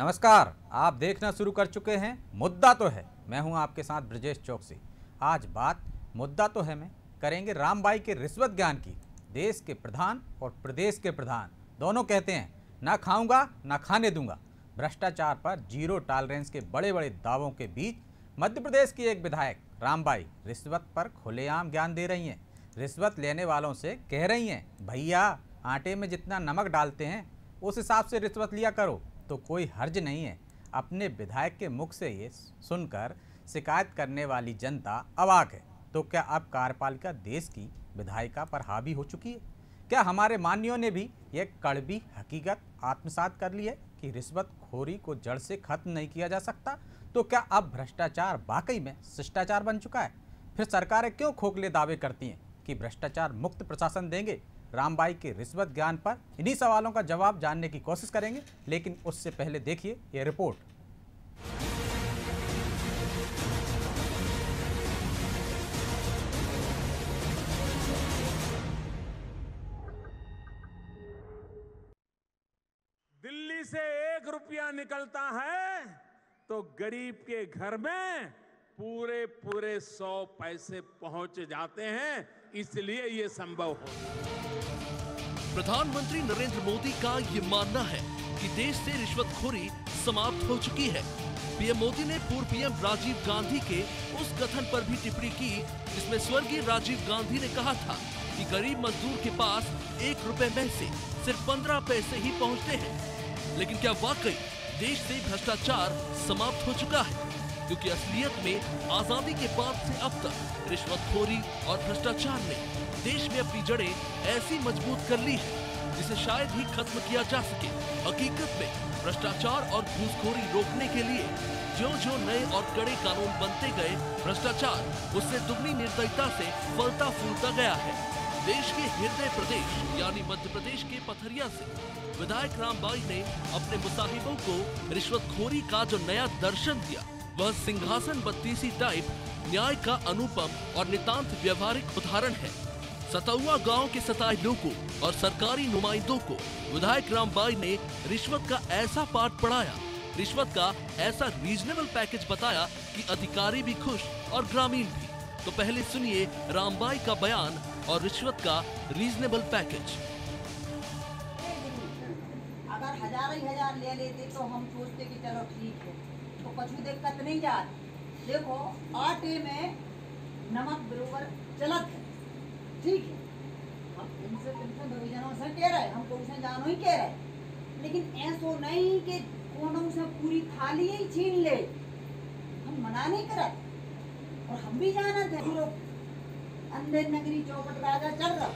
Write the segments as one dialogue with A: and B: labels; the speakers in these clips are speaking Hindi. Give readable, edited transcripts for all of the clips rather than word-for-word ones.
A: नमस्कार, आप देखना शुरू कर चुके हैं मुद्दा तो है। मैं हूं आपके साथ ब्रजेश चौकसी। आज बात मुद्दा तो है में करेंगे रामबाई के रिश्वत ज्ञान की। देश के प्रधान और प्रदेश के प्रधान दोनों कहते हैं ना खाऊंगा ना खाने दूंगा। भ्रष्टाचार पर जीरो टॉलरेंस के बड़े बड़े दावों के बीच मध्य प्रदेश की एक विधायक रामबाई रिश्वत पर खुलेआम ज्ञान दे रही हैं। रिश्वत लेने वालों से कह रही हैं, भैया आटे में जितना नमक डालते हैं उस हिसाब से रिश्वत लिया करो तो कोई हर्ज नहीं है। अपने विधायक के मुख से ये सुनकर शिकायत करने वाली जनता अवाक है। तो क्या अब कार्यपालिका देश की विधायिका पर हावी हो चुकी है? क्या हमारे मान्यों ने भी यह कड़वी हकीकत आत्मसात कर ली है कि रिश्वतखोरी को जड़ से खत्म नहीं किया जा सकता? तो क्या अब भ्रष्टाचार वाकई में शिष्टाचार बन चुका है? फिर सरकारें क्यों खोखले दावे करती हैं कि भ्रष्टाचार मुक्त प्रशासन देंगे? रामबाई के रिश्वत ज्ञान पर इन्हीं सवालों का जवाब जानने की कोशिश करेंगे, लेकिन उससे पहले देखिए यह रिपोर्ट।
B: दिल्ली से 1 रुपया निकलता है तो गरीब के घर में पूरे पूरे 100 पैसे पहुंच जाते हैं, इसलिए ये संभव हो।
C: प्रधानमंत्री नरेंद्र मोदी का ये मानना है कि देश से रिश्वतखोरी समाप्त हो चुकी है। पीएम मोदी ने पूर्व पीएम राजीव गांधी के उस कथन पर भी टिप्पणी की जिसमें स्वर्गीय राजीव गांधी ने कहा था कि गरीब मजदूर के पास 1 रुपए में से सिर्फ 15 पैसे ही पहुंचते हैं। लेकिन क्या वाकई देश से भ्रष्टाचार समाप्त हो चुका है? क्योंकि असलियत में आजादी के बाद से अब तक रिश्वतखोरी और भ्रष्टाचार ने देश में अपनी जड़ें ऐसी मजबूत कर ली है जिसे शायद ही खत्म किया जा सके। हकीकत में भ्रष्टाचार और घूसखोरी रोकने के लिए जो नए और कड़े कानून बनते गए, भ्रष्टाचार उससे दुगनी निर्दयता से फलता फूलता गया है। देश के हृदय प्रदेश यानी मध्य प्रदेश के पथरिया से विधायक रामबाई ने अपने मुसाहिबों को रिश्वतखोरी का जो नया दर्शन दिया, वह सिंहासन बत्तीसी टाइप न्याय का अनुपम और नितांत व्यवहारिक उदाहरण है। सतौआ गांव के 27 लोगों और सरकारी नुमाइंदों को विधायक रामबाई ने रिश्वत का ऐसा पाठ पढ़ाया, रिश्वत का ऐसा रीजनेबल पैकेज बताया कि अधिकारी भी खुश और ग्रामीण भी। तो पहले सुनिए रामबाई का बयान और रिश्वत का रीजनेबल पैकेज।
D: अगर हजार ले लेते तो हम सोचते कि चलो ठीक है, तो कुछ दिक्कत नहीं जा। देखो आटे में नमक बरोबर चलत है, ठीक है। हम इनसे भविजनों से कह रहे, हम तो उसे जानो ही कह रहे, लेकिन ऐसो नहीं कि कोनो से पूरी थाली ही छीन ले। हम मना नहीं करत और हम भी जानते हैं अंधेर नगरी चौपट राजा चल रहा।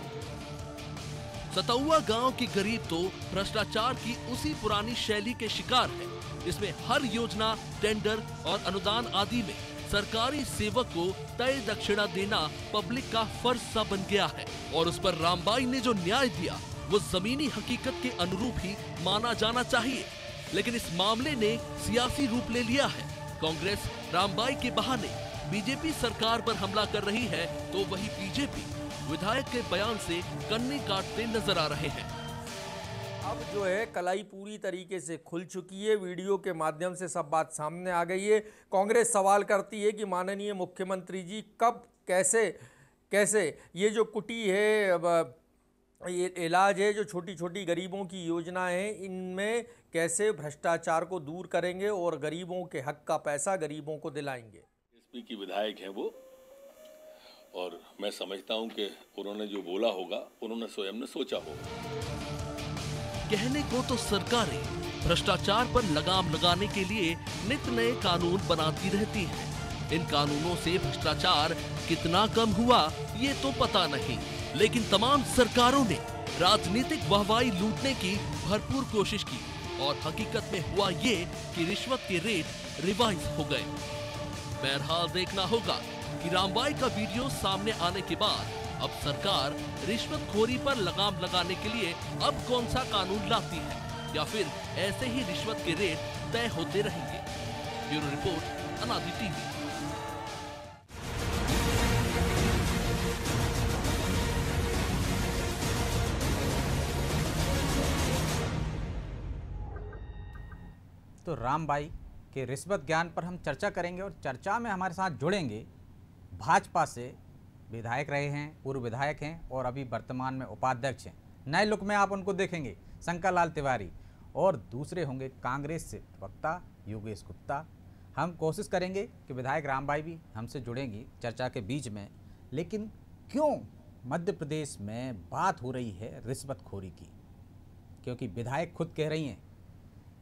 C: सतौआ गांव के गरीब तो भ्रष्टाचार की उसी पुरानी शैली के शिकार है, जिसमें हर योजना, टेंडर और अनुदान आदि में सरकारी सेवक को तय दक्षिणा देना पब्लिक का फर्ज सा बन गया है। और उस पर रामबाई ने जो न्याय दिया वो जमीनी हकीकत के अनुरूप ही माना जाना चाहिए। लेकिन इस मामले ने सियासी रूप ले लिया है। कांग्रेस रामबाई के बहाने बीजेपी सरकार पर हमला कर रही है, तो वही बीजेपी विधायक के बयान से कन्नी काटते नजर आ रहे हैं।
E: अब जो है कलाई पूरी तरीके से खुल चुकी है। वीडियो के माध्यम से सब बात सामने आ गई है। कांग्रेस सवाल करती है कि माननीय मुख्यमंत्री जी कब कैसे ये जो कुटी है, ये इलाज है, जो छोटी छोटी गरीबों की योजनाएं हैं, इनमें कैसे भ्रष्टाचार को दूर करेंगे और गरीबों के हक का पैसा गरीबों को दिलाएंगे।
F: एसपी की विधायक हैं वो, और मैं समझता हूं कि उन्होंने जो बोला होगा उन्होंने स्वयं ने सोचा होगा।
C: कहने को तो सरकारें भ्रष्टाचार पर लगाम लगाने के लिए नित नए कानून बनाती रहती हैं। इन कानूनों से भ्रष्टाचार कितना कम हुआ ये तो पता नहीं, लेकिन तमाम सरकारों ने राजनीतिक वाहवाही लूटने की भरपूर कोशिश की और हकीकत में हुआ ये कि रिश्वत के रेट रिवाइज हो गए। बहरहाल देखना होगा कि रामबाई का वीडियो सामने आने के बाद अब सरकार रिश्वतखोरी पर लगाम लगाने के लिए अब कौन सा कानून लाती है, या फिर ऐसे ही रिश्वत के रेट तय होते रहेंगे। ब्यूरो रिपोर्ट, अनादि टीवी।
A: तो रामबाई के रिश्वत ज्ञान पर हम चर्चा करेंगे और चर्चा में हमारे साथ जुड़ेंगे भाजपा से विधायक रहे हैं, पूर्व विधायक हैं और अभी वर्तमान में उपाध्यक्ष हैं। नए लुक में आप उनको देखेंगे, शंकर लाल तिवारी, और दूसरे होंगे कांग्रेस से प्रवक्ता योगेश गुप्ता। हम कोशिश करेंगे कि विधायक रामबाई भी हमसे जुड़ेंगी चर्चा के बीच में। लेकिन क्यों मध्य प्रदेश में बात हो रही है रिश्वतखोरी की? क्योंकि विधायक खुद कह रही हैं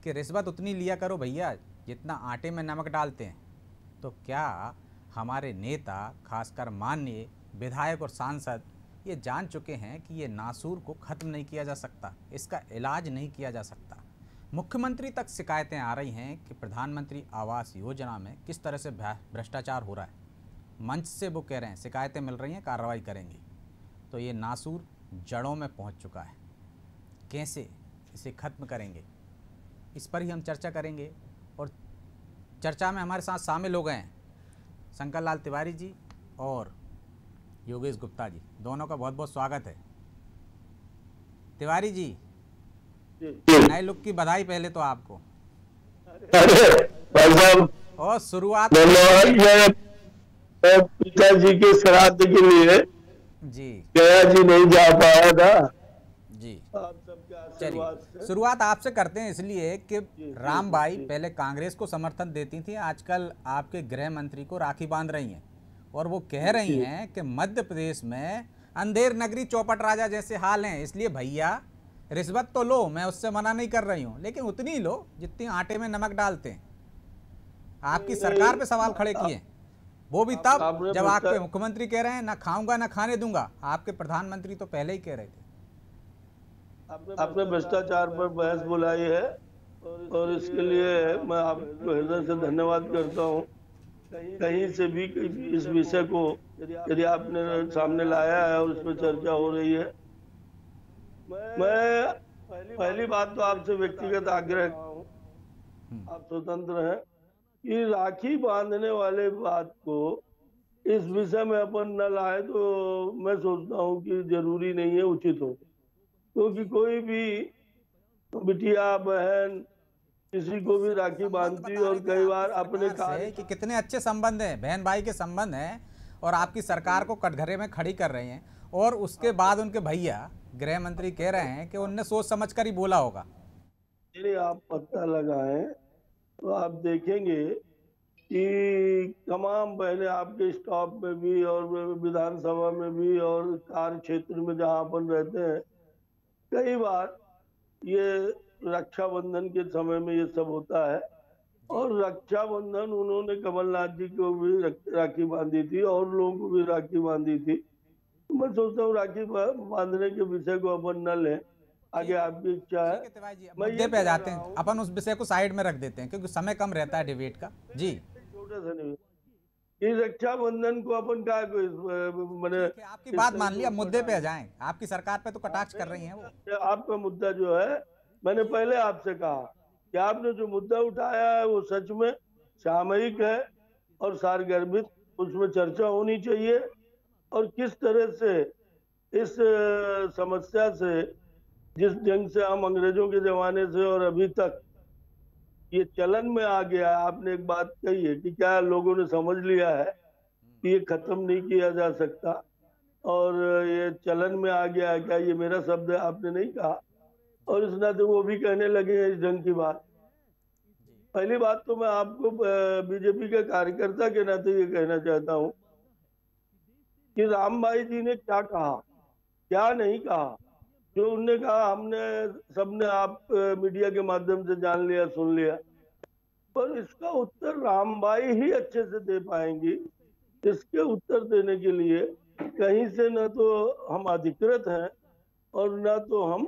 A: कि रिश्वत उतनी लिया करो भैया जितना आटे में नमक डालते हैं। तो क्या हमारे नेता, खासकर माननीय विधायक और सांसद, ये जान चुके हैं कि ये नासूर को ख़त्म नहीं किया जा सकता, इसका इलाज नहीं किया जा सकता? मुख्यमंत्री तक शिकायतें आ रही हैं कि प्रधानमंत्री आवास योजना में किस तरह से भ्रष्टाचार हो रहा है। मंच से वो कह रहे हैं शिकायतें मिल रही हैं, कार्रवाई करेंगे। तो ये नासूर जड़ों में पहुंच चुका है, कैसे इसे ख़त्म करेंगे, इस पर ही हम चर्चा करेंगे। और चर्चा में हमारे साथ शामिल हो गए हैं शंकर लाल तिवारी जी और योगेश गुप्ता जी। दोनों का बहुत बहुत स्वागत है। तिवारी जी, नए लुक की बधाई पहले तो आपको।
G: अरे भाई साहब,
A: और शुरुआत
G: पिताजी के श्राद्ध के लिए
A: जी
G: गया जी, नहीं जा पाया था
A: जी।
G: आप सबके आशीर्वाद
A: चलिए
G: से।
A: शुरुआत आपसे करते हैं, इसलिए कि रामबाई पहले कांग्रेस को समर्थन देती थी, आजकल आपके गृह मंत्री को राखी बांध रही हैं और वो कह रही हैं कि मध्य प्रदेश में अंधेर नगरी चौपट राजा जैसे हाल हैं। इसलिए भैया रिश्वत तो लो, मैं उससे मना नहीं कर रही हूँ, लेकिन उतनी ही लो जितनी आटे में नमक डालते हैं। आपकी सरकार पे सवाल खड़े किए, वो भी तब जब आपके मुख्यमंत्री कह रहे हैं ना खाऊंगा ना खाने दूंगा। आपके प्रधानमंत्री तो पहले ही कह रहे थे।
G: आपने भ्रष्टाचार पर बहस बुलाई है और इसके लिए मैं आपको हृदय से धन्यवाद करता हूँ। कहीं से भी इस विषय को यदि आपने सामने लाया है और उस पर चर्चा हो रही है, मैं पहली बात तो आपसे व्यक्तिगत आग्रह, आप स्वतंत्र हैं, कि राखी बांधने वाले बात को इस विषय में अपन न लाए तो मैं सोचता हूँ कि जरूरी नहीं है, उचित हो। क्योंकि कोई भी बिटिया बहन किसी को भी राखी बांधती और कई बार अपने कार्य
A: कि कितने अच्छे संबंध हैं, बहन भाई के संबंध हैं, और आपकी सरकार को कटघरे में खड़ी कर रहे हैं। और उसके बाद उनके भैया गृह मंत्री कह रहे हैं कि उनने सोच समझ कर ही बोला होगा।
G: यदि आप पता लगाएं तो आप देखेंगे कि तमाम पहले आपके स्टॉप में भी और विधानसभा में भी और कार्य क्षेत्र में जहां अपन रहते हैं, कई बार ये रक्षाबंधन के समय में ये सब होता है। और रक्षाबंधन उन्होंने कमलनाथ जी को भी राखी बांधी थी और लोगों को भी राखी बांधी थी। मैं सोचता हूँ राखी बांधने के विषय को अपन न लें, आगे आपकी इच्छा है।
A: मुद्दे पे आ जाते हैं, अपन उस विषय को साइड में रख देते हैं क्योंकि समय कम रहता है डिबेट का। जी,
G: छोटा सा नहीं, इस रक्षाबंधन को अपन क्या मैंने
A: आपकी बात मान लिया, मुद्दे पे आ जाएं। आपकी सरकार पे तो कटाक्ष कर रही हैं वो।
G: आपका मुद्दा जो है, मैंने पहले आपसे कहा कि आपने जो मुद्दा उठाया है वो सच में सामयिक है और सारगर्भित, उसमें चर्चा होनी चाहिए। और किस तरह से इस समस्या से, जिस ढंग से हम अंग्रेजों के जमाने से और अभी तक ये चलन में आ गया है, आपने एक बात कही है कि क्या लोगों ने समझ लिया है कि ये खत्म नहीं किया जा सकता और ये चलन में आ गया है। क्या ये मेरा शब्द है, आपने नहीं कहा, और इस नाते वो भी कहने लगे हैं इस ढंग की बात। पहली बात तो मैं आपको बीजेपी के कार्यकर्ता के नाते ये कहना चाहता हूँ कि रामबाई जी ने क्या कहा, क्या नहीं कहा। जो उनने कहा हमने सबने आप मीडिया के माध्यम से जान लिया, सुन लिया, पर इसका उत्तर रामबाई ही अच्छे से दे पाएंगी। इसके उत्तर देने के लिए कहीं से न तो हम अधिकृत हैं और न तो हम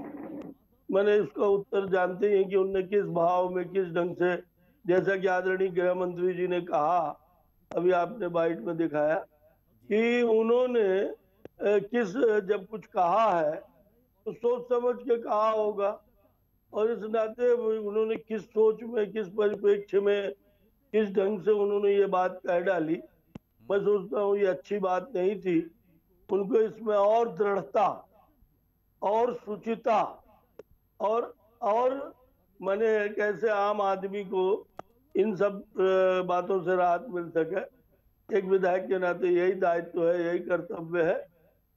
G: मैंने इसका उत्तर जानते हैं कि उनने किस भाव में, किस ढंग से, जैसा कि आदरणीय गृह मंत्री जी ने कहा, अभी आपने बाइट में दिखाया कि उन्होंने किस जब कुछ कहा है तो सोच समझ के कहा होगा। और इस नाते उन्होंने किस सोच में, किस परिप्रेक्ष्य में, किस ढंग से उन्होंने ये बात कह डाली, मैं सोचता हूँ ये अच्छी बात नहीं थी। उनको इसमें और दृढ़ता और सुचिता और मैंने कैसे आम आदमी को इन सब बातों से राहत मिल सके। एक विधायक के नाते यही दायित्व है, यही कर्तव्य है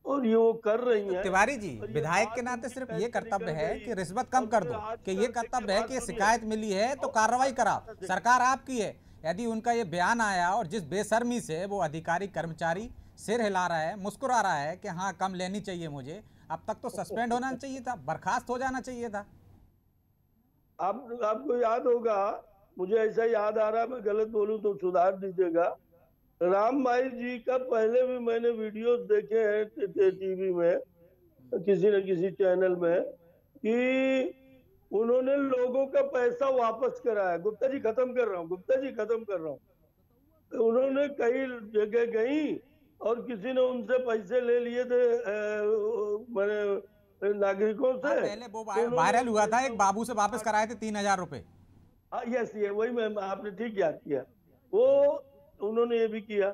G: और ये वो कर रही हैं।
A: तिवारी जी, विधायक के नाते सिर्फ ये कर्तव्य है कि रिश्वत कम कर दो, कि ये कर्तव्य है कि शिकायत मिली है तो कार्रवाई कराओ, सरकार आपकी है। यदि उनका ये बयान आया और जिस बेशर्मी से वो अधिकारी कर्मचारी सिर हिला रहा है, मुस्कुरा रहा है कि हाँ कम लेनी चाहिए मुझे, अब तक तो सस्पेंड होना चाहिए था, बर्खास्त हो जाना चाहिए था।
G: आपको याद होगा, मुझे ऐसा याद आ रहा है, मैं गलत बोलूं तो सुधार दीजिएगा, राम भाई जी का पहले भी मैंने वीडियोस देखे हैं टीवी में, किसी न किसी चैनल में, कि उन्होंने लोगों का पैसा वापस कराया। गुप्ता जी खत्म कर रहा हूँ। उन्होंने कई जगह गई और किसी ने उनसे पैसे ले लिए थे मैंने नागरिकों से।
A: पहले वो वायरल हुआ था, एक बाबू से वापस कराए थे 3000 रुपए।
G: यस, ये वही, मैं आपने ठीक याद किया। वो उन्होंने ये भी किया।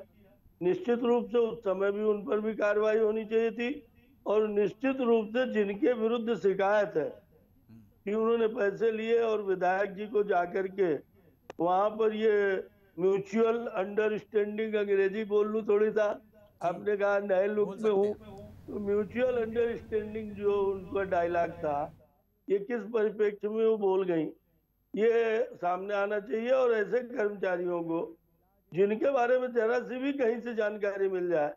G: निश्चित रूप से उस समय भी उन पर भी कार्रवाई होनी चाहिए थी और निश्चित रूप से जिनके विरुद्ध शिकायत है कि उन्होंने पैसे लिए और विधायक जी को जाकर के वहां पर ये म्यूचुअल अंडरस्टैंडिंग, अंग्रेजी बोल लूं थोड़ी सा, आपने कहा नए लुक में हूँ, तो म्यूचुअल अंडरस्टैंडिंग जो उनका डायलॉग था, ये किस परिप्रेक्ष्य में वो बोल गई, ये सामने आना चाहिए। और ऐसे कर्मचारियों को जिनके बारे में जरा सी भी कहीं से जानकारी मिल जाए,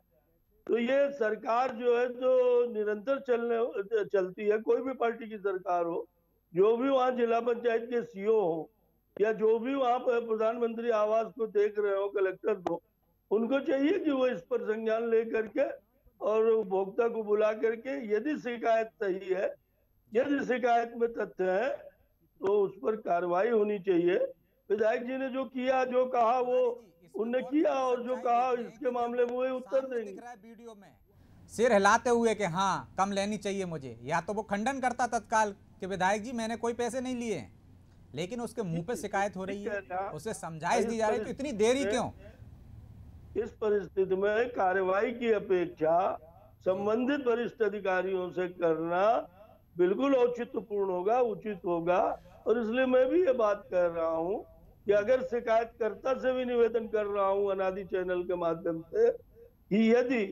G: तो ये सरकार जो है जो निरंतर चलती है, कोई भी पार्टी की सरकार हो, जो भी वहाँ जिला पंचायत के सीओ हो या जो भी वहाँ पर प्रधानमंत्री आवास को देख रहे हो, कलेक्टर को, उनको चाहिए कि वो इस पर संज्ञान ले करके और उपभोक्ता को बुला करके, यदि शिकायत सही है, यदि शिकायत में तथ्य है, तो उस पर कार्रवाई होनी चाहिए। विधायक जी ने जो किया, जो कहा, वो उनने किया और जो कहा इसके मामले में वही उत्तर देंगे।
A: वीडियो में सिर हिलाते हुए कि हाँ कम लेनी चाहिए मुझे, या तो वो खंडन करता तत्काल कि विधायक जी मैंने कोई पैसे नहीं लिए हैं, लेकिन उसके मुंह पे शिकायत हो रही है, उसे समझाइश दी जा रही है, तो इतनी देरी क्यों?
G: इस परिस्थिति में कार्रवाई की अपेक्षा संबंधित वरिष्ठ अधिकारियों से करना बिल्कुल औचित्यपूर्ण होगा, उचित होगा। और इसलिए मैं भी ये बात कह रहा हूं कि अगर शिकायतकर्ता से भी निवेदन कर रहा हूं अनादि चैनल के माध्यम से कि यदि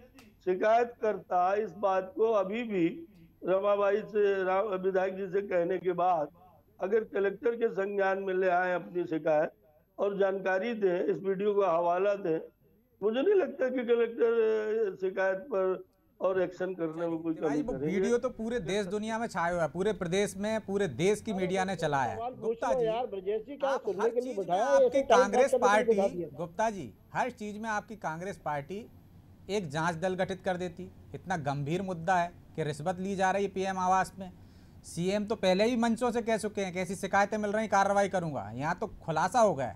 G: शिकायतकर्ता इस बात को अभी भी रमाबाई से, विधायक जी से कहने के बाद अगर कलेक्टर के संज्ञान में ले आए अपनी शिकायत और जानकारी दें, इस वीडियो का हवाला दें, मुझे नहीं लगता कि कलेक्टर शिकायत पर और एक्शन करने में कोई कमी करेंगे।
A: वीडियो तो पूरे देश दुनिया में छाया हुआ है, पूरे प्रदेश में, पूरे देश की मीडिया ने चलाया। गुप्ता जी, आप हर चीज में आपकी कांग्रेस पार्टी, गुप्ता जी हर चीज में आपकी कांग्रेस पार्टी एक जांच दल गठित कर देती। इतना गंभीर मुद्दा है कि रिश्वत ली जा रही है पीएम आवास में, सीएम तो पहले ही मंचों से कह चुके हैं कि ऐसी शिकायतें मिल रही, कार्रवाई करूंगा, यहाँ तो खुलासा हो गया।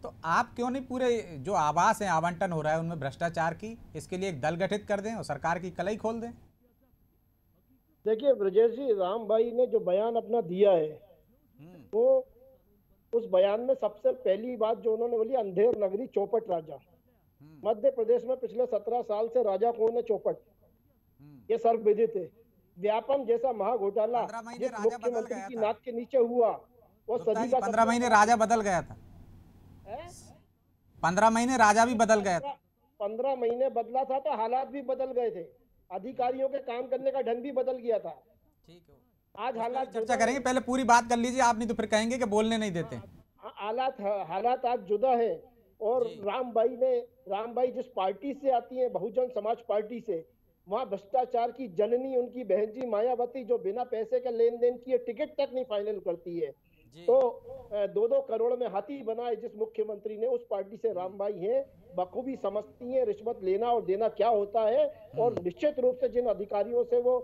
A: तो आप क्यों नहीं पूरे जो आवास है आवंटन हो रहा है उनमें भ्रष्टाचार की, इसके लिए एक दल गठित कर दें और सरकार की कलई खोल दें?
H: देखिए ब्रजेश जी, राम भाई ने जो बयान अपना दिया है, वो उस बयान में सबसे पहली बात जो उन्होंने बोली, अंधेर नगरी चौपट राजा। मध्य प्रदेश में पिछले 17 साल से राजा कौन है? चौपट। ये सर्वविदित है। व्यापम जैसा महाघोटाला जिस मुख्यमंत्री की नाक के नीचे हुआ, वो सदी का
A: 15 महीने राजा बदल गया था। 15 महीने राजा भी बदल गया था।
H: 15 महीने बदला था तो हालात भी बदल गए थे, अधिकारियों के काम करने का ढंग भी बदल गया था।
A: ठीक है,
H: आज हालात
A: चर्चा करेंगे, पहले पूरी बात कर लीजिए, आप नहीं तो फिर कहेंगे कि बोलने नहीं देते।
H: हालात आज जुदा है। और राम भाई जिस पार्टी से आती है, बहुजन समाज पार्टी से, वहाँ भ्रष्टाचार की जननी उनकी बहन जी मायावती, जो बिना पैसे के लेन देन किए टिकट तक नहीं फाइनल करती है, तो 2-2 करोड़ में हाथी बनाए जिस मुख्यमंत्री ने, उस पार्टी से राम भाई हैं, बखूबी समझती हैं रिश्वत लेना और देना क्या होता है। और निश्चित रूप से जिन अधिकारियों से वो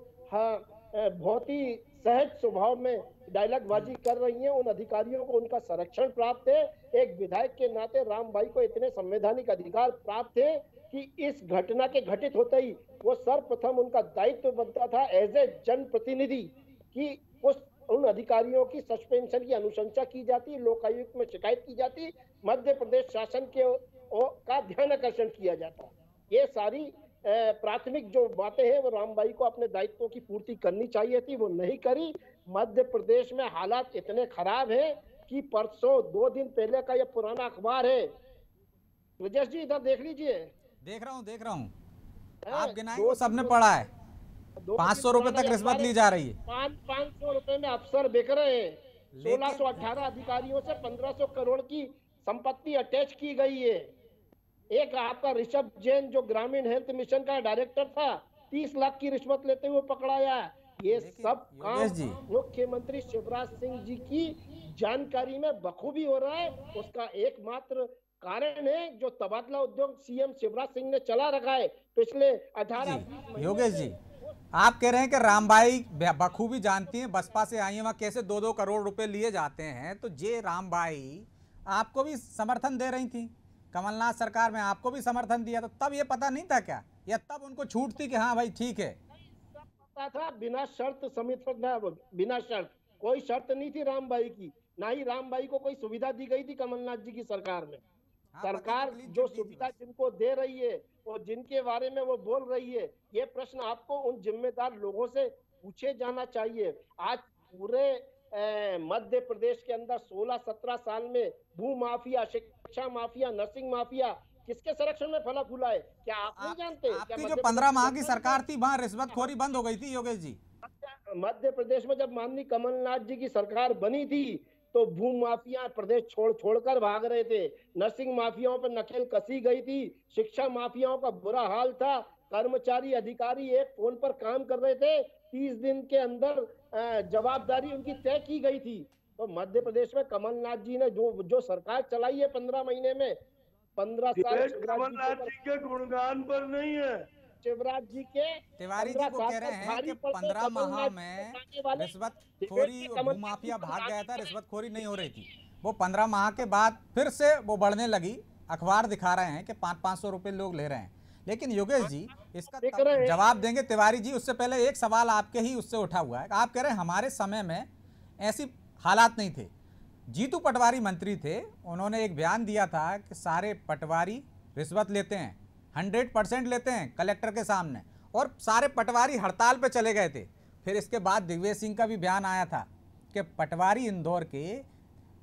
H: बहुत ही सहज स्वभाव में डायलॉगबाजी कर रही हैं, उन अधिकारियों को उनका संरक्षण प्राप्त है। एक विधायक के नाते राम भाई को इतने संवैधानिक अधिकार प्राप्त है कि इस घटना के घटित होते ही वो सर्वप्रथम उनका दायित्व बनता था एज ए जनप्रतिनिधि कि उन अधिकारियों की सस्पेंशन की अनुशंसा की जाती, लोकायुक्त में शिकायत की जाती, मध्य प्रदेश शासन के का ध्यान आकर्षण किया जाता। ये सारी प्राथमिक जो बातें हैं वो रामबाई को अपने दायित्वों की पूर्ति करनी चाहिए थी, वो नहीं करी। मध्य प्रदेश में हालात इतने खराब हैं कि परसों 2 दिन पहले का ये पुराना अखबार है, ब्रजेश जी इधर देख लीजिए।
A: देख रहा हूँ
H: हाँ,
A: आप गिनाएंगे वो सबने पढ़ा है। 500 रुपए तक रिश्वत ली जा रही है।
H: 500 रुपए में अफसर बिक रहे हैं। 1618 अधिकारियों से 1500 करोड़ की संपत्ति अटैच की गई है। एक आपका ऋषभ जैन जो ग्रामीण हेल्थ मिशन का डायरेक्टर था, 30 लाख की रिश्वत लेते हुए पकड़ाया। ये सब काम मुख्यमंत्री शिवराज सिंह जी की जानकारी में बखूबी हो रहा है। उसका एकमात्र कारण है जो तबादला उद्योग सीएम शिवराज सिंह ने चला रखा है पिछले 18
A: योगेश जी, आप कह रहे हैं कि रामबाई बखूबी जानती हैं, बसपा से आई हैं, वहां कैसे 2-2 करोड़ रुपए लिए जाते हैं। तो ये रामबाई आपको भी समर्थन दे रही थी, कमलनाथ सरकार में आपको भी समर्थन दिया, तो तब ये पता नहीं था क्या, या तब उनको छूट थी कि हाँ भाई ठीक है?
H: पता था, बिना शर्त समर्थन, बिना शर्त, कोई शर्त नहीं थी रामबाई की, ना ही रामबाई को कोई सुविधा दी गई थी कमलनाथ जी की सरकार में। सरकार जो सुविधा जिनको दे रही है और जिनके बारे में वो बोल रही है, ये प्रश्न आपको उन जिम्मेदार लोगों से पूछे जाना चाहिए। आज पूरे मध्य प्रदेश के अंदर 16-17 साल में भू माफिया, शिक्षा माफिया, नर्सिंग माफिया किसके संरक्षण में फला फूला है, क्या आप नहीं जानते?
A: आपकी जो 15 माह की सरकार थी वहां रिश्वतखोरी बंद हो गई थी योगेश जी।
H: मध्य प्रदेश में जब माननीय कमलनाथ जी की सरकार बनी थी तो भू माफिया प्रदेश छोड़कर भाग रहे थे, नर्सिंग माफियाओं पर नकेल कसी गई थी, शिक्षा माफियाओं का बुरा हाल था, कर्मचारी अधिकारी एक फोन पर काम कर रहे थे, 30 दिन के अंदर जवाबदारी उनकी तय की गई थी। तो मध्य प्रदेश में कमलनाथ जी ने जो सरकार चलाई है 15 महीने में, 15 साल
G: कमलनाथ जी के गुणगान पर नहीं है,
H: शिवराज जी के।
A: तिवारी जी को कह रहे हैं कि 15 माह में रिश्वतखोरी भूमाफिया भाग गया था, रिश्वतखोरी नहीं हो रही थी। वो 15 माह के बाद फिर से वो बढ़ने लगी। अखबार दिखा रहे हैं कि 500-500 रुपए लोग ले रहे हैं। लेकिन योगेश जी इसका जवाब देंगे तिवारी जी, उससे पहले एक सवाल आपके ही उससे उठा हुआ है। आप कह रहे हैं हमारे समय में ऐसी हालात नहीं थे। जीतू पटवारी मंत्री थे, उन्होंने एक बयान दिया था कि सारे पटवारी रिश्वत लेते हैं, 100% लेते हैं कलेक्टर के सामने, और सारे पटवारी हड़ताल पे चले गए थे। फिर इसके बाद दिग्विजय सिंह का भी बयान आया था कि पटवारी इंदौर के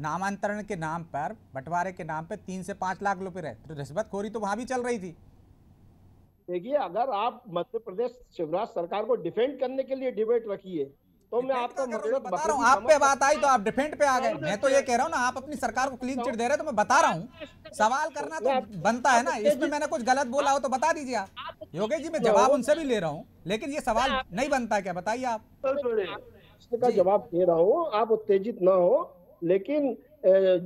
A: नामांतरण के नाम पर, बंटवारे के नाम पे 3 से 5 लाख रुपए रहे। तो रिश्वतखोरी तो वहां भी चल रही थी।
H: देखिए, अगर आप मध्य प्रदेश शिवराज सरकार को डिफेंड करने के लिए डिबेट रखिए तो मैं आपको
A: बता रहा हूँ, आप पे बात आई तो आप डिफेंड पे आ गए। मैं तो ये कह रहा हूँ ना, आप अपनी सरकार को क्लीन चिट दे रहे, तो मैं बता रहा हूँ सवाल करना तो बनता है ना। इसमें मैंने कुछ गलत बोला हो तो बता दीजिए आप। योगेश जी मैं जवाब उनसे भी ले रहा हूँ, लेकिन ये सवाल नहीं बनता क्या, बताइए आप।
H: का जवाब दे रहा हूँ, आप उत्तेजित ना हो। लेकिन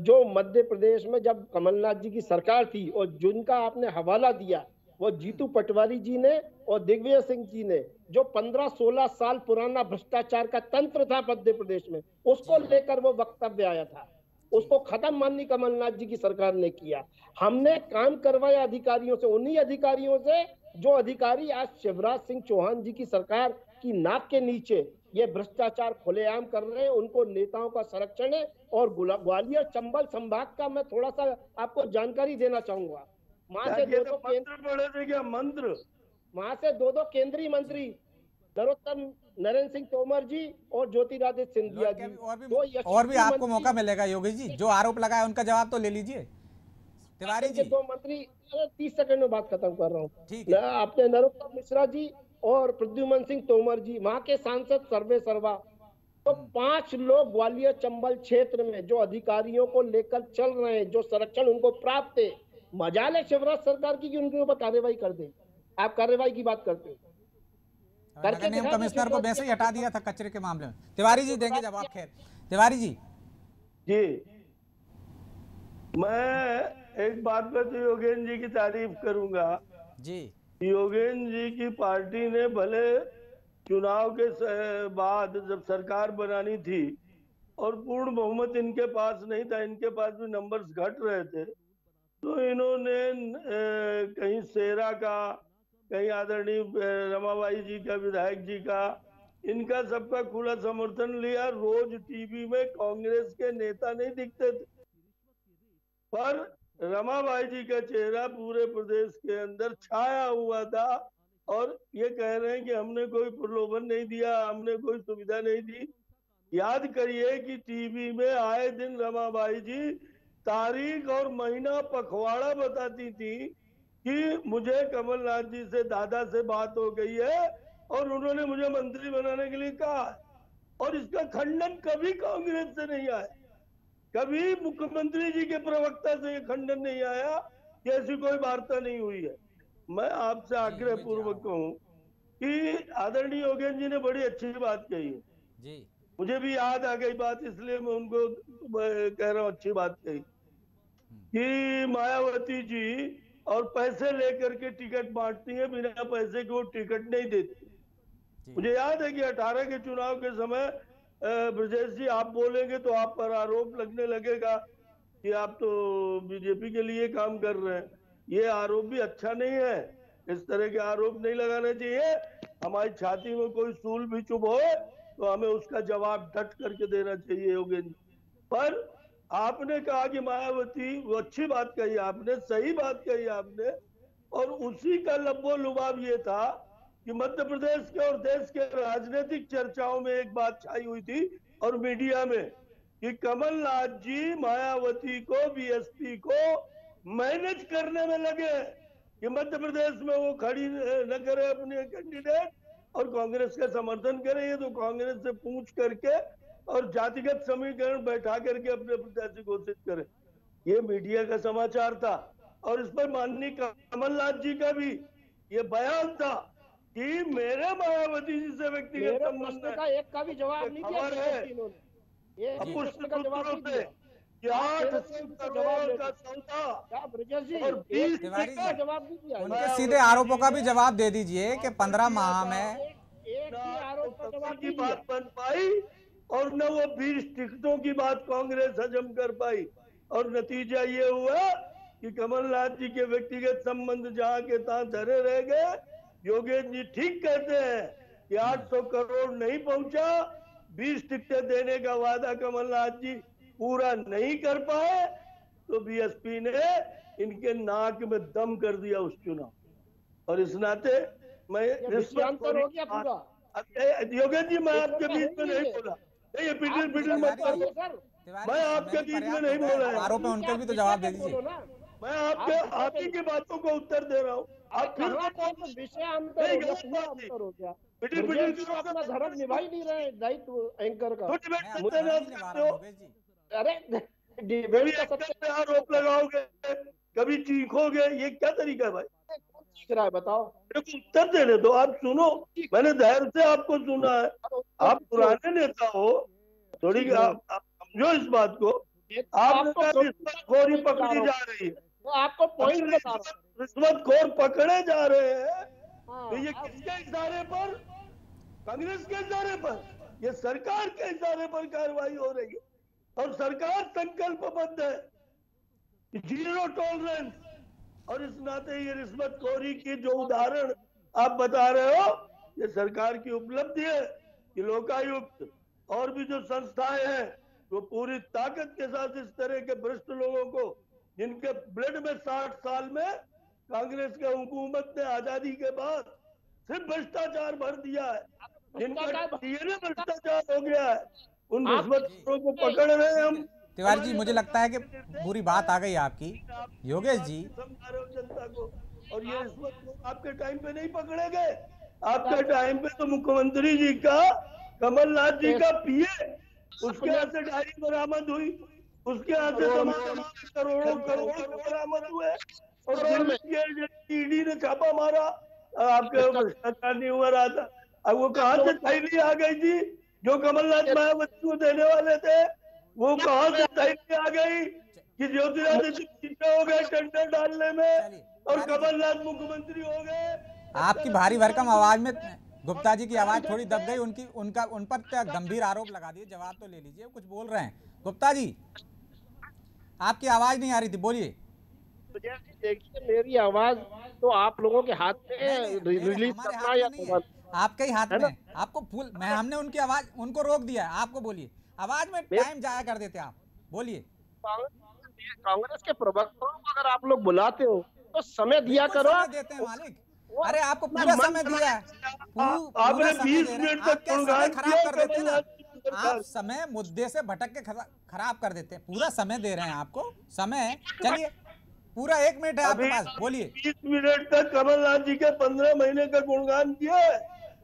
H: जो मध्य प्रदेश में जब कमलनाथ जी की सरकार थी और जिनका आपने हवाला दिया, वो जीतू पटवारी जी ने और दिग्विजय सिंह जी ने, जो 15-16 साल पुराना भ्रष्टाचार का तंत्र था मध्य प्रदेश में, उसको लेकर वो वक्तव्य आया था। उसको खत्म माननीय कमलनाथ जी की सरकार ने किया। हमने काम करवाया अधिकारियों से, उन्हीं अधिकारियों से जो अधिकारी आज शिवराज सिंह चौहान जी की सरकार की नाक के नीचे ये भ्रष्टाचार खुलेआम कर रहे हैं। उनको नेताओं का संरक्षण है। और ग्वालियर चंबल संभाग का मैं थोड़ा सा आपको जानकारी देना चाहूंगा। वहां से दो केंद्रीय मंत्री नरोत्तम नरेंद्र सिंह तोमर जी और ज्योतिरादित्य सिंधिया जी,
A: और भी आपको मौका मिलेगा। योगेश जी जो आरोप लगाया उनका जवाब तो ले लीजिए। तिवारी जी
H: 2 मंत्री, 30 सेकंड में बात खत्म कर रहा हूँ। आपने नरोत्तम मिश्रा जी और प्रद्युमन सिंह तोमर जी, वहां के सांसद सर्वे सर्वा, तो 5 लोग ग्वालियर चंबल क्षेत्र में जो अधिकारियों को लेकर चल रहे हैं, जो संरक्षण उनको प्राप्त है, मजाल है शिवराज सरकार की कि उनके ऊपर कार्रवाई कर दे। आप कार्रवाई की बात करते हैं,
A: नगर निगम कमिश्नर को वैसे ही हटा दिया था कचरे के मामले में। तिवारी जी देंगे जवाब। खैर तिवारी जी
G: मैं एक बात पर तो योगेंद्र जी की तारीफ करूंगा
A: जी।
G: योगेंद्र जी की पार्टी ने भले चुनाव के बाद जब सरकार बनानी थी और पूर्ण बहुमत इनके पास नहीं था, इनके पास भी नंबर्स घट रहे थे, तो इन्होंने कहीं शेरा का, कहीं आदरणीय रमाबाई जी का, विधायक जी का, इनका सबका खुला समर्थन लिया। रोज टीवी में कांग्रेस के नेता नहीं दिखते थे, पर रमाबाई जी का चेहरा पूरे प्रदेश के अंदर छाया हुआ था और ये कह रहे हैं कि हमने कोई प्रलोभन नहीं दिया, हमने कोई सुविधा नहीं दी। याद करिए कि टीवी में आए दिन रमाबाई जी तारीख और महीना पखवाड़ा बताती थी कि मुझे कमलनाथ जी से, दादा से बात हो गई है और उन्होंने मुझे मंत्री बनाने के लिए कहा। और इसका खंडन कभी कांग्रेस से नहीं आया, कभी मुख्यमंत्री जी के प्रवक्ता से ये खंडन नहीं आया कि ऐसी कोई वार्ता नहीं हुई है। मैं आपसे आग्रह पूर्वक कहूं कि आदरणीय योगेंद्र जी ने बड़ी अच्छी बात कही है
A: जी।
G: मुझे भी याद आ गई बात, इसलिए मैं उनको कह रहा हूँ अच्छी बात कही कि मायावती जी और पैसे लेकर के टिकट बांटती है, बिना पैसे के वो टिकट नहीं देती। मुझे याद है कि 18 के चुनाव के समय ब्रजेश जी आप बोलेंगे तो आप पर आरोप लगने लगेगा कि आप तो बीजेपी के लिए काम कर रहे हैं। ये आरोप भी अच्छा नहीं है, इस तरह के आरोप नहीं लगाने चाहिए। हमारी छाती में कोई सूल भी चुभ हो तो हमें उसका जवाब डट करके देना चाहिए योगेंद्र। पर आपने कहा कि मायावती, वो अच्छी बात कही आपने, सही बात कही आपने, और उसी का लब्बो लुबाब ये था कि मध्य प्रदेश के और देश के राजनीतिक चर्चाओं में एक बात छाई हुई थी और मीडिया में कि कमलनाथ जी मायावती को, बीएसपी को मैनेज करने में लगे कि मध्य प्रदेश में वो खड़ी न करे अपने कैंडिडेट और कांग्रेस का समर्थन करे। ये तो कांग्रेस से पूछ करके और जातिगत समीकरण बैठा करके अपने प्रत्याशी घोषित करे। ये मीडिया का समाचार था और इस पर माननीय कमलनाथ जी का भी ये बयान था कि मेरे मायावती जी से व्यक्तिगत संबंध
H: का एक का भी जवाब नहीं दिया इन्होंने।
G: अब उस सूत्रों से 800 करोड़ का सौदा और 20
H: का जवाब नहीं दिया।
A: उनके सीधे आरोपों का भी जवाब दे दीजिए कि 15 माह में
H: एक भी आरोप का जवाब
G: की
H: नहीं
G: बात बन पाई और न वो 20 टिकटों की बात कांग्रेस हजम कर पाई। और नतीजा ये हुआ कि कमलनाथ जी के व्यक्तिगत संबंध जहां के तहां धरे रह गए। योगेश जी ठीक कहते हैं कि 800 करोड़ नहीं पहुंचा, 20 टिकटें देने का वादा कमलनाथ जी पूरा नहीं कर पाए, तो बीएसपी ने इनके नाक में दम कर दिया उस चुनाव। और इस नाते मैं
H: विषयांतर हो गया पूरा।
G: योगेश जी मैं आपके बीच में नहीं बोला, ये पिटिल मत करो, मैं आपके बीच में नहीं बोला है।
A: आरोप है उनके भी तो जवाब दे दीजिए।
G: मैं आपके आप ही की बातों को उत्तर दे रहा हूँ। आप फिर
H: विषयांतर हो गया। अपना धर्म निभा ही नहीं रहे दायित्व एंकर का। अरे डिबेट का सबसे
G: आरोप लगाओगे, कभी चीखोगे, ये क्या तरीका है भाई?
H: चीख रहा है बताओ,
G: उत्तर देने दो। आप सुनो, मैंने धैर्य से आपको सुना है। आप पुराने नेता हो, थोड़ी आप समझो इस बात को। आपको रिश्वतखोरी पकड़ी जा रही है,
H: आपको पॉइंट बता रहा हूं।
G: रिश्वतखोर पकड़े जा रहे हैं तो ये किसके इशारे पर? कांग्रेस के इशारे पर, ये सरकार के इशारे पर कार्रवाई हो रही है। और सरकार संकल्पबद्ध है जीरो टॉलरेंस। और इस नाते ये रिश्वतखोरी की जो उदाहरण आप बता रहे हो, ये सरकार की उपलब्धि है कि लोकायुक्त और भी जो संस्थाएं हैं वो पूरी ताकत के साथ इस तरह के भ्रष्ट लोगों को, जिनके ब्लड में 60 साल में कांग्रेस के हुकूमत ने आजादी के बाद सिर्फ भ्रष्टाचार भर दिया है, जिनका डीएनए भ्रष्टाचार हो गया है, उन रिश्वतखोरों को पकड़ रहे हैं हम।
A: तिवारी जी, मुझे लगता है कि पूरी बात आ गई आपकी। योगेश जी,
G: जनता को, और ये रिश्वतखोर आपके टाइम पे नहीं पकड़े गए। आपके टाइम पे तो मुख्यमंत्री जी का, कमलनाथ जी का पीए, उसके यहाँ से डायरी बरामद हुई, उसके यहाँ से करोड़ों बरामद हुए और ईडी ने छापा मारा। आपके भ्रष्टाचार नहीं हुआ रहा था। अब वो कहाँ से थैली आ गई थी जो कमलनाथ मायावती को देने वाले थे? वो कहाँ से थैली आ गई कि ज्योतिरादित्य पीछे हो गए टेंडर डालने में और कमलनाथ मुख्यमंत्री हो गए?
A: आपकी भारी भरकम आवाज में गुप्ता जी की आवाज थोड़ी दब गई। उन पर क्या गंभीर आरोप लगा दिए, जवाब तो ले लीजिए, कुछ बोल रहे हैं। गुप्ता जी, आपकी आवाज नहीं आ रही थी, बोलिए।
H: देखिए, मेरी आवाज तो आप लोगों के हाथ में रिलीज करना या
A: आपके ही हाथ में। आपको फुल हमने उनकी आवाज, उनको रोक दिया है, आपको बोलिए। आवाज में टाइम जाया कर देते आप, बोलिए।
H: कांग्रेस के प्रवक्ताओं को अगर आप लोग बुलाते हो तो समय दिया करो।
A: देते हैं मालिक, अरे आपको पूरा समय दिया है,
G: आपने 20 मिनट तक गुणगान
A: खराब कर देते हैं ना,
G: किया।
A: आप समय मुद्दे से भटक के खराब कर देते हैं। पूरा समय दे रहे हैं आपको, समय चलिए पूरा 1 मिनट है आपके पास, बोलिए।
G: 20 मिनट तक कमलनाथ जी के 15 महीने का गुणगान किया है।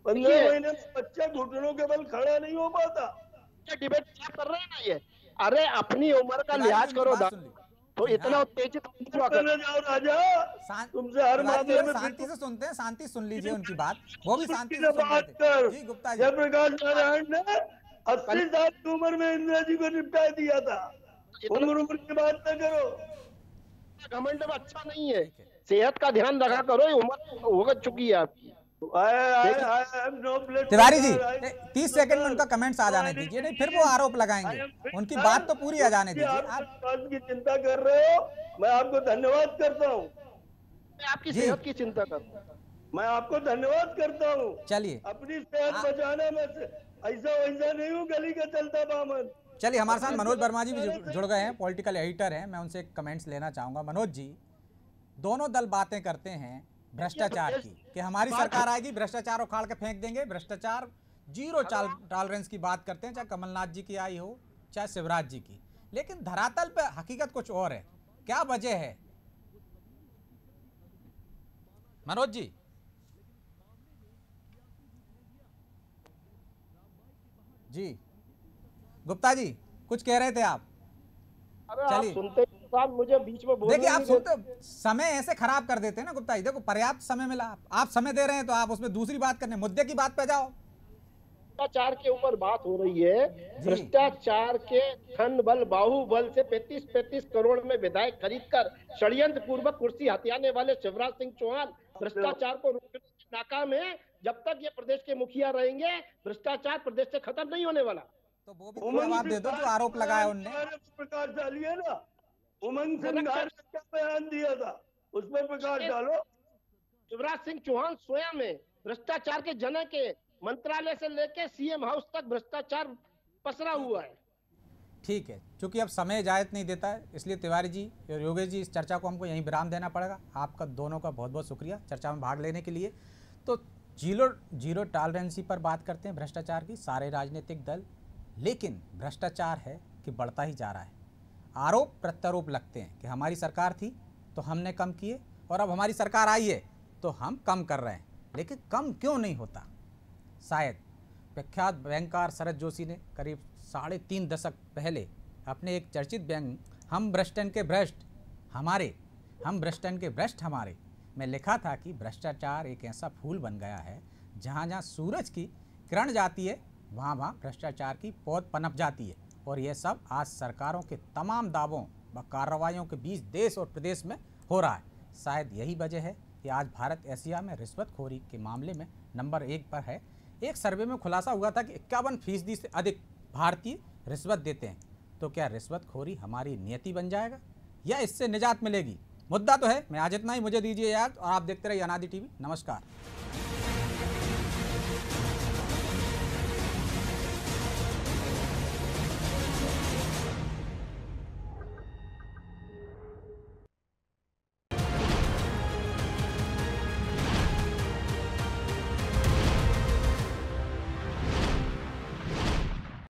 G: 15 महीने में बच्चा घुटनों के बल खड़ा नहीं हो पाता।
H: डिबेट क्या कर रहे हैं ना ये? अरे अपनी उम्र का लिहाज करो तो इतना उत्तेजित
G: जाओ राजा, तुमसे हर मामले में
A: शांति से सुनते हैं, शांति सुन लीजिए उनकी बात, वो भी शांति से
G: बात कर।
A: जी गुप्ता जी,
G: जयप्रकाश नारायण ने 80 साल की उम्र में इंदिरा जी को निपटा दिया था। उम्र की बात न करो,
H: घमंड में अच्छा नहीं है। सेहत का ध्यान रखा करो, उम्र हो चुकी है आपकी।
A: तिवारी जी 30 सेकंड में उनका कमेंट्स आ जाने दीजिए, नहीं फिर वो आरोप लगाएंगे, उनकी बात तो पूरी आ जाने दीजिए।
G: आप स्वास्थ्य की चिंता कर रहे हो, मैं आपको धन्यवाद करता हूँ।
H: मैं आपकी सेहत की चिंता करता हूँ,
G: मैं आपको धन्यवाद करता हूँ।
A: चलिए
G: अपनी सेहत बचाने में ऐसा वैसा नहीं हूँ गली का चलता बामन।
A: चलिए हमारे साथ मनोज वर्मा जी भी जुड़ गए हैं, पॉलिटिकल एडिटर हैं, मैं उनसे कमेंट्स लेना चाहूंगा। मनोज जी, दोनों दल बातें करते हैं भ्रष्टाचार की कि हमारी सरकार आएगी भ्रष्टाचार उखाड़ के फेंक देंगे, भ्रष्टाचार जीरो टॉलरेंस की बात करते हैं, चाहे कमलनाथ जी की आई हो चाहे शिवराज जी की, लेकिन धरातल पे हकीकत कुछ और है। क्या वजह है मनोज जी? जी गुप्ता जी कुछ कह रहे थे आप?
H: चलिए सुनते साहब, मुझे बीच में
A: देखिए आप सुनते, समय ऐसे खराब कर देते हैं ना गुप्ता जी। देखो पर्याप्त समय मिला, आप समय दे रहे हैं तो आप उसमें दूसरी बात करने, मुद्दे की बात पे जाओ।
H: भ्रष्टाचार के ऊपर बात हो रही है। भ्रष्टाचार के धन बल बाहुबल से 35 करोड़ में विधायक खरीदकर षड्यंत्र पूर्वक कुर्सी हथियाने वाले शिवराज सिंह चौहान भ्रष्टाचार को रोकने में नाकाम है। जब तक ये प्रदेश के मुखिया रहेंगे, भ्रष्टाचार प्रदेश से खत्म नहीं होने वाला।
A: तो वो भी जवाब दे दो जो आरोप लगाया उनने।
G: प्रकाश डालिए ना, उमंग सिंह ने क्या बयान दिया था, उस पर प्रकाश डालो।
H: शिवराज सिंह चौहान स्वयं में भ्रष्टाचार के जनक है, मंत्रालय से लेकर सीएम हाउस तक भ्रष्टाचार पसरा हुआ है।
A: ठीक है, क्योंकि अब समय इजाजत नहीं देता है, इसलिए तिवारी जी और योगेश जी इस चर्चा को हमको यहीं विराम देना पड़ेगा। आपका दोनों का बहुत बहुत शुक्रिया चर्चा में भाग लेने के लिए। तो जीरो टॉलरेंसी पर बात करते हैं भ्रष्टाचार की, सारे राजनीतिक दल, लेकिन भ्रष्टाचार है कि बढ़ता ही जा रहा है। आरोप प्रत्यारोप लगते हैं कि हमारी सरकार थी तो हमने कम किए और अब हमारी सरकार आई है तो हम कम कर रहे हैं, लेकिन कम क्यों नहीं होता? शायद प्रख्यात बैंकर शरद जोशी ने करीब 3.5 दशक पहले अपने एक चर्चित व्यंग हम भ्रष्टन के भ्रष्ट हमारे में लिखा था कि भ्रष्टाचार एक ऐसा फूल बन गया है जहाँ जहाँ सूरज की किरण जाती है वहाँ वहाँ भ्रष्टाचार की पौध पनप जाती है। और यह सब आज सरकारों के तमाम दावों व कार्रवाइयों के बीच देश और प्रदेश में हो रहा है। शायद यही वजह है कि आज भारत एशिया में रिश्वतखोरी के मामले में नंबर 1 पर है। एक सर्वे में खुलासा हुआ था कि 51% से अधिक भारतीय रिश्वत देते हैं। तो क्या रिश्वतखोरी हमारी नियति बन जाएगा या इससे निजात मिलेगी? मुद्दा तो है। मैं आज इतना ही, मुझे दीजिए याद और आप देखते रहिए अनादि टीवी। नमस्कार।